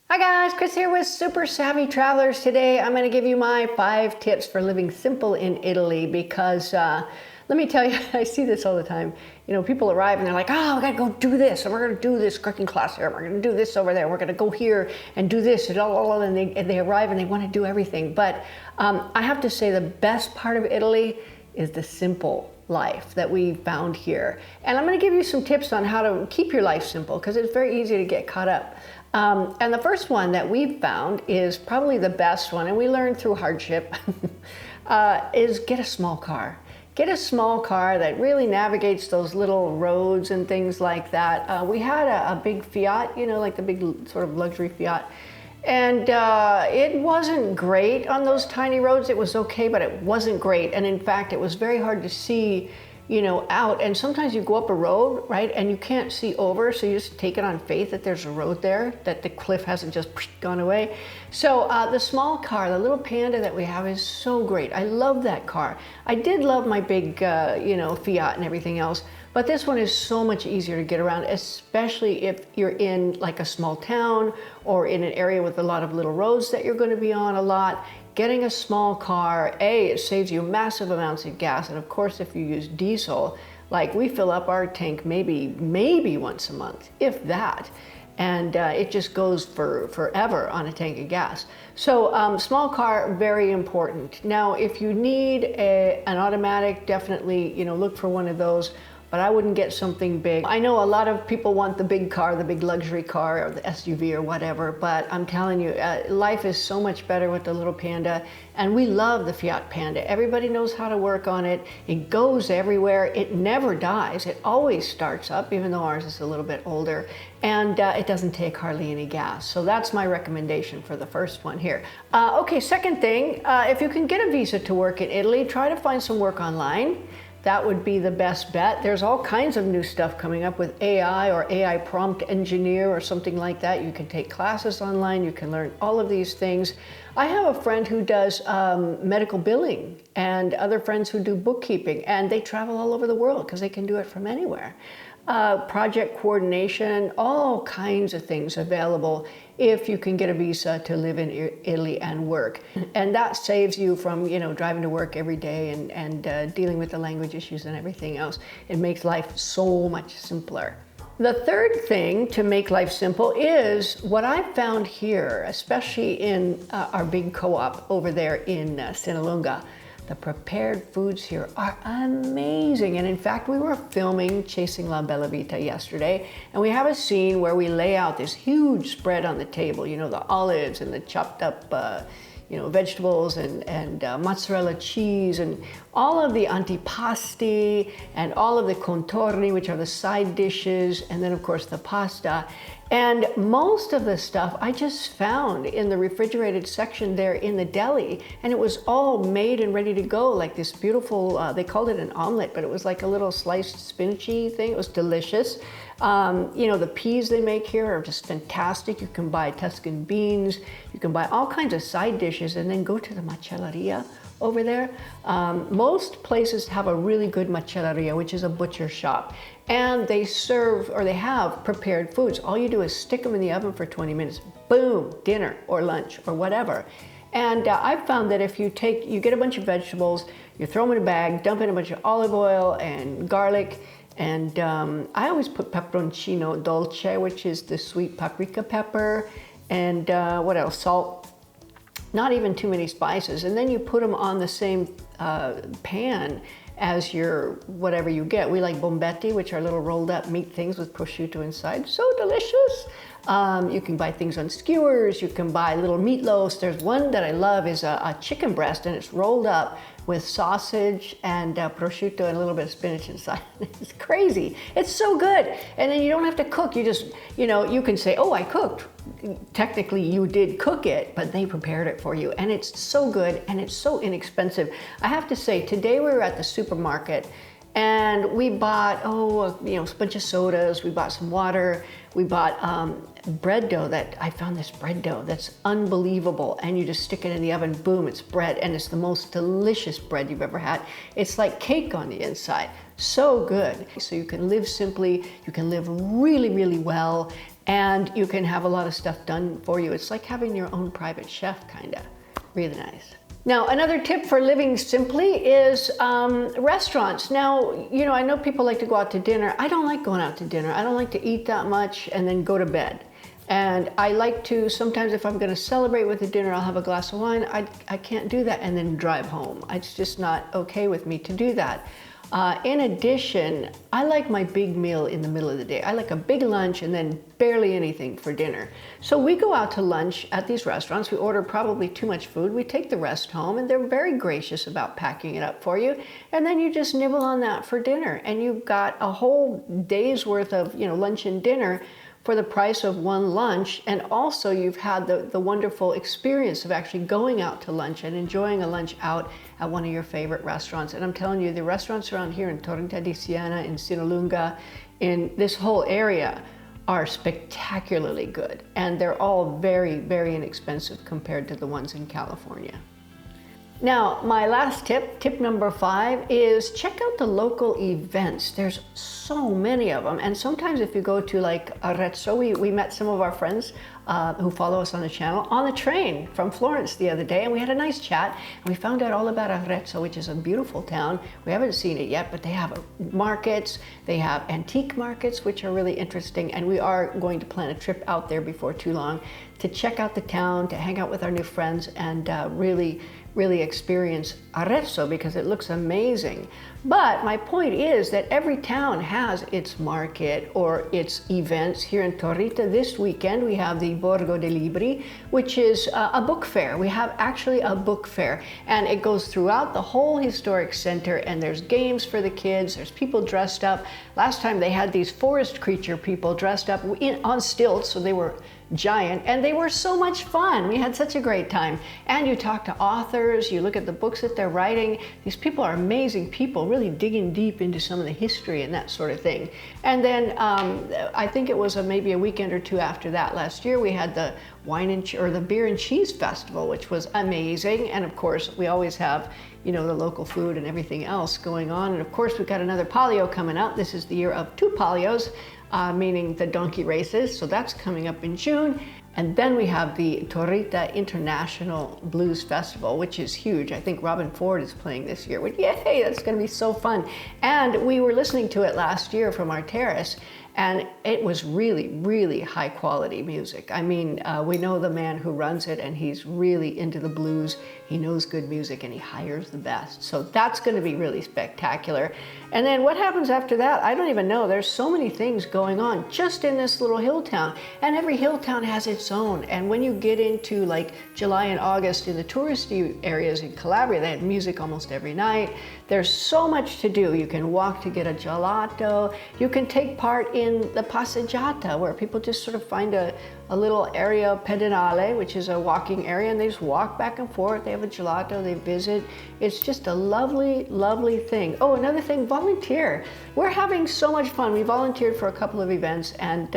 Hi guys, Chris here with Super Savvy Travelers. Today I'm going to give you my 5 tips for living simple in Italy because let me tell you, I see this all the time. You know, people arrive and they're like, oh, I got to go do this, and we're going to do this cooking class here, we're going to do this over there, we're going to go here and do this, and they arrive and they want to do everything. But I have to say the best part of Italy is the simple life that we found here. And I'm going to give you some tips on how to keep your life simple because it's very easy to get caught up. And the first one that we've found is probably the best one, and we learned through hardship, is get a small car. Get a small car that really navigates those little roads and things like that. We had a big Fiat, you know, like the big sort of luxury Fiat. And it wasn't great on those tiny roads. It was okay, but it wasn't great. And in fact, it was very hard to see, you know, out. And sometimes you go up a road, right, and you can't see over, so you just take it on faith that there's a road there, that the cliff hasn't just gone away. So the small car, the little Panda that we have, is so great. I love that car. I did love my big, you know, Fiat and everything else, but this one is so much easier to get around, especially if you're in like a small town or in an area with a lot of little roads that you're going to be on a lot. Getting a small car, it saves you massive amounts of gas. And of course, if you use diesel, like we fill up our tank maybe once a month, if that. And it just goes for forever on a tank of gas. So small car, very important. Now, if you need an automatic, definitely, you know, look for one of those. But I wouldn't get something big. I know a lot of people want the big car, the big luxury car, or the SUV or whatever, but I'm telling you, life is so much better with the little Panda, and we love the Fiat Panda. Everybody knows how to work on it. It goes everywhere. It never dies. It always starts up, even though ours is a little bit older, and it doesn't take hardly any gas. So that's my recommendation for the first one here. Okay, second thing, if you can get a visa to work in Italy, try to find some work online. That would be the best bet. There's all kinds of new stuff coming up with AI or AI prompt engineer or something like that. You can take classes online. You can learn all of these things. I have a friend who does medical billing and other friends who do bookkeeping, and they travel all over the world because they can do it from anywhere. Project coordination, all kinds of things available if you can get a visa to live in Italy and work. And that saves you from, you know, driving to work every day and dealing with the language issues and everything else. It makes life so much simpler. The third thing to make life simple is what I've found here, especially in our big co-op over there in Sinalunga. The prepared foods here are amazing. And in fact, we were filming Chasing La Bella Vita yesterday, and we have a scene where we lay out this huge spread on the table, you know, the olives and the chopped up, you know, vegetables and mozzarella cheese and all of the antipasti and all of the contorni, which are the side dishes, and then of course the pasta. And most of the stuff I just found in the refrigerated section there in the deli, and it was all made and ready to go, like this beautiful, they called it an omelet, but it was like a little sliced spinachy thing. It was delicious. You know, the peas they make here are just fantastic. You can buy Tuscan beans, you can buy all kinds of side dishes, and then go to the macelleria over there. Most places have a really good macelleria, which is a butcher shop, and they serve, or they have prepared foods. All you do is stick them in the oven for 20 minutes, boom, dinner or lunch or whatever. And I've found that if you get a bunch of vegetables, you throw them in a bag, dump in a bunch of olive oil and garlic, and I always put peperoncino dolce, which is the sweet paprika pepper, and what else, salt. Not even too many spices, and then you put them on the same pan as your whatever you get. We like bombetti, which are little rolled up meat things with prosciutto inside. So delicious. You can buy things on skewers. You can buy little meatloaves. There's one that I love is a chicken breast, and it's rolled up with sausage and prosciutto and a little bit of spinach inside. It's crazy. It's so good. And then you don't have to cook. You just, you know, you can say, oh, I cooked. Technically, you did cook it, but they prepared it for you. And it's so good, and it's so inexpensive. I have to say, today we were at the supermarket, and we bought, you know, a bunch of sodas. We bought some water. We bought bread dough. I found this bread dough that's unbelievable. And you just stick it in the oven, boom, it's bread. And it's the most delicious bread you've ever had. It's like cake on the inside. So good. So you can live simply, you can live really, really well, and you can have a lot of stuff done for you. It's like having your own private chef, kinda. Really nice. Now, another tip for living simply is restaurants. Now, you know, I know people like to go out to dinner. I don't like going out to dinner. I don't like to eat that much and then go to bed. And I like to, sometimes if I'm gonna celebrate with a dinner, I'll have a glass of wine. I can't do that and then drive home. It's just not okay with me to do that. In addition, I like my big meal in the middle of the day. I like a big lunch and then barely anything for dinner. So we go out to lunch at these restaurants. We order probably too much food. We take the rest home, and they're very gracious about packing it up for you. And then you just nibble on that for dinner. And you've got a whole day's worth of, you know, lunch and dinner for the price of one lunch. And also you've had the wonderful experience of actually going out to lunch and enjoying a lunch out at one of your favorite restaurants. And I'm telling you, the restaurants around here in Torrente di Siena, in Sinolunga, in this whole area are spectacularly good. And they're all very, very inexpensive compared to the ones in California. Now, my last tip number 5, is check out the local events. There's so many of them. And sometimes if you go to like Arezzo, we met some of our friends who follow us on the channel on the train from Florence the other day, and we had a nice chat, and we found out all about Arezzo, which is a beautiful town. We haven't seen it yet, but they have markets, they have antique markets, which are really interesting, and we are going to plan a trip out there before too long to check out the town, to hang out with our new friends, and really experience Arezzo because it looks amazing. But my point is that every town has its market or its events. Here in Torrita this weekend we have the Borgo dei Libri, which is a book fair. We have actually a book fair, and it goes throughout the whole historic center, and there's games for the kids, there's people dressed up. Last time they had these forest creature people dressed up on stilts, so they were giant, and they were so much fun. We had such a great time. And you talk to authors, you look at the books that they're writing. These people are amazing people, really digging deep into some of the history and that sort of thing. And then I think it was maybe a weekend or two after that last year, we had the the beer and cheese festival, which was amazing. And of course, we always have, you know, the local food and everything else going on. And of course, we've got another Palio coming up. This is the year of 2 Palios. Meaning the donkey races, so that's coming up in June. And then we have the Torrita International Blues Festival, which is huge. I think Robin Ford is playing this year. Yay, that's gonna be so fun. And we were listening to it last year from our terrace, and it was really high quality music. I mean, we know the man who runs it, and he's really into the blues. He knows good music, and he hires the best. So that's gonna be really spectacular. And then what happens after that, I don't even know. There's so many things going on just in this little hill town, and every hill town has its own. And when you get into like July and August in the touristy areas in Calabria, they have music almost every night. There's so much to do. You can walk to get a gelato. You can take part in the passeggiata, where people just sort of find a little area pedonale, which is a walking area, and they just walk back and forth. They have a gelato, they visit. It's just a lovely thing. Oh, another thing, volunteer. We're having so much fun. We volunteered for a couple of events, and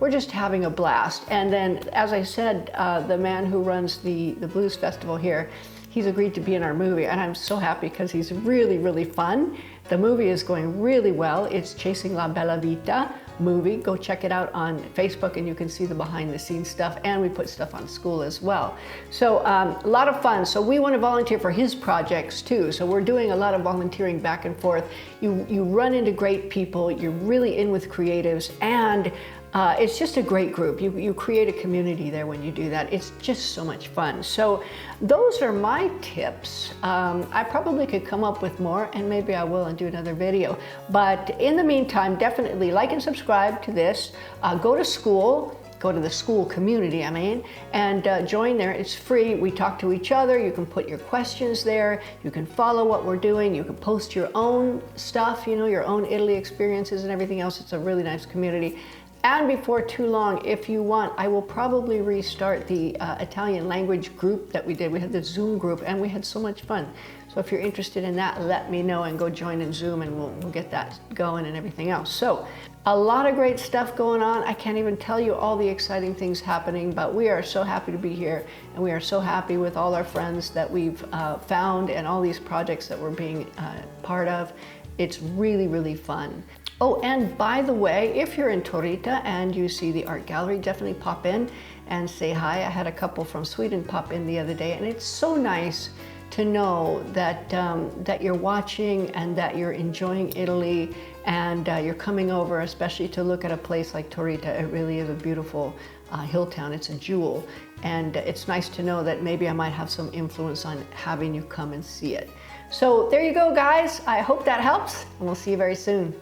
we're just having a blast. And then, as I said, the man who runs the Blues Festival here, he's agreed to be in our movie, and I'm so happy because he's really fun. The movie is going really well. It's Chasing La Bella Vita movie. Go check it out on Facebook, and you can see the behind the scenes stuff, and we put stuff on school as well. So a lot of fun. So we want to volunteer for his projects too. So we're doing a lot of volunteering back and forth. You run into great people, you're really in with creatives, and it's just a great group. You create a community there when you do that. It's just so much fun. So those are my tips. I probably could come up with more, and maybe I will and do another video. But in the meantime, definitely like and subscribe to this. Go to school. Go to the school community, and join there. It's free. We talk to each other. You can put your questions there. You can follow what we're doing. You can post your own stuff, you know, your own Italy experiences and everything else. It's a really nice community. And before too long, if you want, I will probably restart the Italian language group that we did. We had the Zoom group, and we had so much fun. So if you're interested in that, let me know and go join in Zoom, and we'll get that going and everything else. So a lot of great stuff going on. I can't even tell you all the exciting things happening, but we are so happy to be here, and we are so happy with all our friends that we've found and all these projects that we're being part of. It's really fun. Oh, and by the way, if you're in Torita and you see the art gallery, definitely pop in and say hi. I had a couple from Sweden pop in the other day, and it's so nice to know that that you're watching and that you're enjoying Italy, and you're coming over, especially to look at a place like Torita. It really is a beautiful hill town. It's a jewel, and it's nice to know that maybe I might have some influence on having you come and see it. So there you go, guys. I hope that helps, and we'll see you very soon.